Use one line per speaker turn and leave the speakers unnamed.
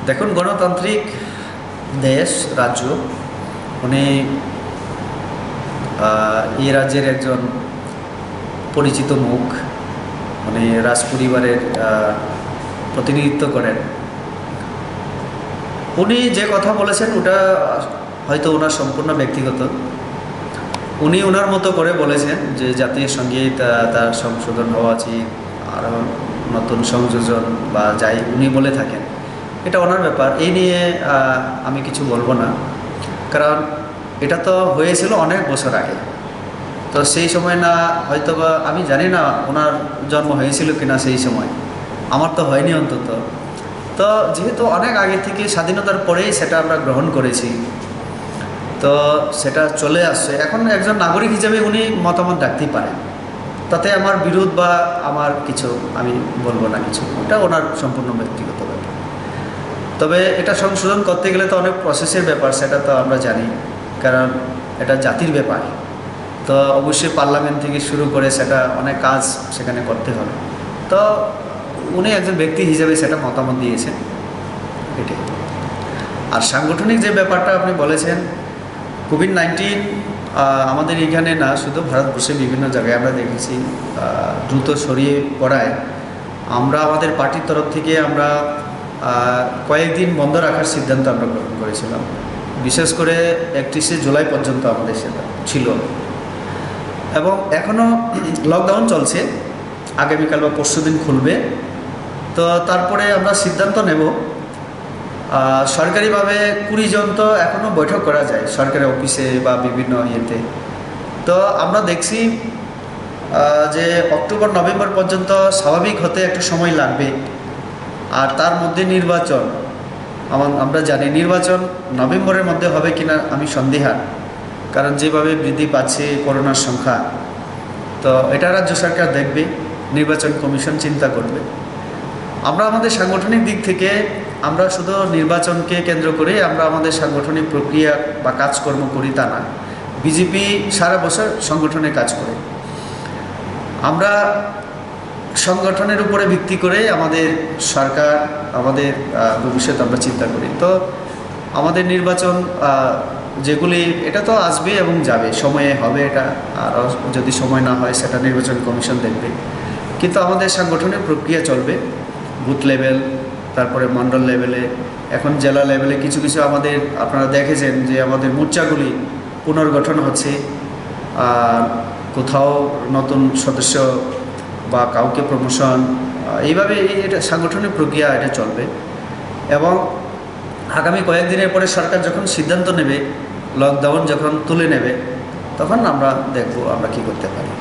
দেখুন, গণতান্ত্রিক দেশ রাজ্য, উনি এই রাজ্যের একজন পরিচিত মুখ, উনি রাজপরিবারের প্রতিনিধিত্ব করেন। উনি যে কথা বলেছেন ওটা হয়তো ওনার সম্পূর্ণ ব্যক্তিগত। উনি ওনার মতো করে বলেছেন যে জাতীয় সঙ্গীত তার সংশোধন হওয়া উচিত, আরও নতুন সংযোজন বা যাই উনি বলে থাকেন, এটা ওনার ব্যাপার। এই নিয়ে আমি কিছু বলবো না, কারণ এটা তো হয়েছিল অনেক বছর আগে। তো সেই সময় না হয়তো বা আমি জানি না ওনার জন্ম হয়েছিল কিনা সেই সময়, আমার তো হয়নি অন্তত। তো যেহেতু অনেক আগে থেকে স্বাধীনতার পরেই সেটা আমরা গ্রহণ করেছি, তো সেটা চলে আসছে। এখন একজন নাগরিক হিসেবে উনি মতামত রাখতেই পারেন, তাতে আমার বিরোধ বা আমার কিছু আমি বলবো না কিছু, ওটা ওনার সম্পূর্ণ ব্যক্তিগত ব্যাপার। তবে এটা সংশোধন করতে গেলে তো অনেক প্রসেসের ব্যাপার, সেটা তো আমরা জানি, কারণ এটা জাতির ব্যাপার। তো অবশ্যই পার্লামেন্ট থেকে শুরু করে সেটা অনেক কাজ সেখানে করতে হবে। তো উনি একজন ব্যক্তি হিসেবে সেটা মতামত দিয়েছেন, এটাই। আর সাংগঠনিক যে ব্যাপারটা আপনি বলেছেন, কোভিড-19 আমাদের এখানে না, শুধু ভারতবর্ষে বিভিন্ন জায়গায় আমরা দেখেছি দ্রুত ছড়িয়ে পড়ায় আমরা আমাদের পার্টির তরফ থেকে আমরা কয়েকদিন বন্ধ রাখার সিদ্ধান্ত আমরা গ্রহণ করেছিলাম। বিশেষ করে 31শে জুলাই পর্যন্ত আমাদের সেটা ছিল, এবং এখনও লকডাউন চলছে। আগামীকাল বা পরশুদিন খুলবে। তো তারপরে আমরা সিদ্ধান্ত নেব। সরকারিভাবে 20 জন তো এখনও বৈঠক করা যায় সরকারি অফিসে বা বিভিন্ন ইয়েতে। তো আমরা দেখছি যে অক্টোবর-নভেম্বর পর্যন্ত স্বাভাবিক হতে একটু সময় লাগবে। আর তার মধ্যে নির্বাচন, আমরা জানি নির্বাচন নভেম্বরের মধ্যে হবে কিনা আমি সন্দিহান, কারণ যেভাবে বৃদ্ধি পাচ্ছে করোনার সংখ্যা। তো এটা রাজ্য সরকার দেখবে, নির্বাচন কমিশন চিন্তা করবে। আমরা আমাদের সাংগঠনিক দিক থেকে আমরা শুধু নির্বাচনকে কেন্দ্র করে আমরা আমাদের সাংগঠনিক প্রক্রিয়া বা কাজকর্ম করি তা না। বিজেপি সারা বছর সংগঠনে কাজ করে। আমরা সংগঠনের উপরে ভিত্তি করে আমাদের সরকার, আমাদের ভবিষ্যৎ আমরা চিন্তা করি। তো আমাদের নির্বাচন যেগুলি, এটা তো আসবে এবং যাবে, সময়ে হবে এটা। আর যদি সময় না হয় সেটা নির্বাচন কমিশন দেখবে। কিন্তু আমাদের সাংগঠনিক প্রক্রিয়া চলবে বুথ লেভেল, তারপরে মণ্ডল লেভেলে, এখন জেলা লেভেলে কিছু কিছু আমাদের আপনারা দেখেছেন যে আমাদের মোর্চাগুলি পুনর্গঠন হচ্ছে। কোথাও নতুন সদস্য বা কাউকে প্রমোশন, এইভাবে এটা সাংগঠনিক প্রক্রিয়া এটা চলবে। এবং আগামী কয়েকদিনের পরে সরকার যখন সিদ্ধান্ত নেবে, লকডাউন যখন তুলে নেবে, তখন আমরা দেখব আমরা কী করতে পারি।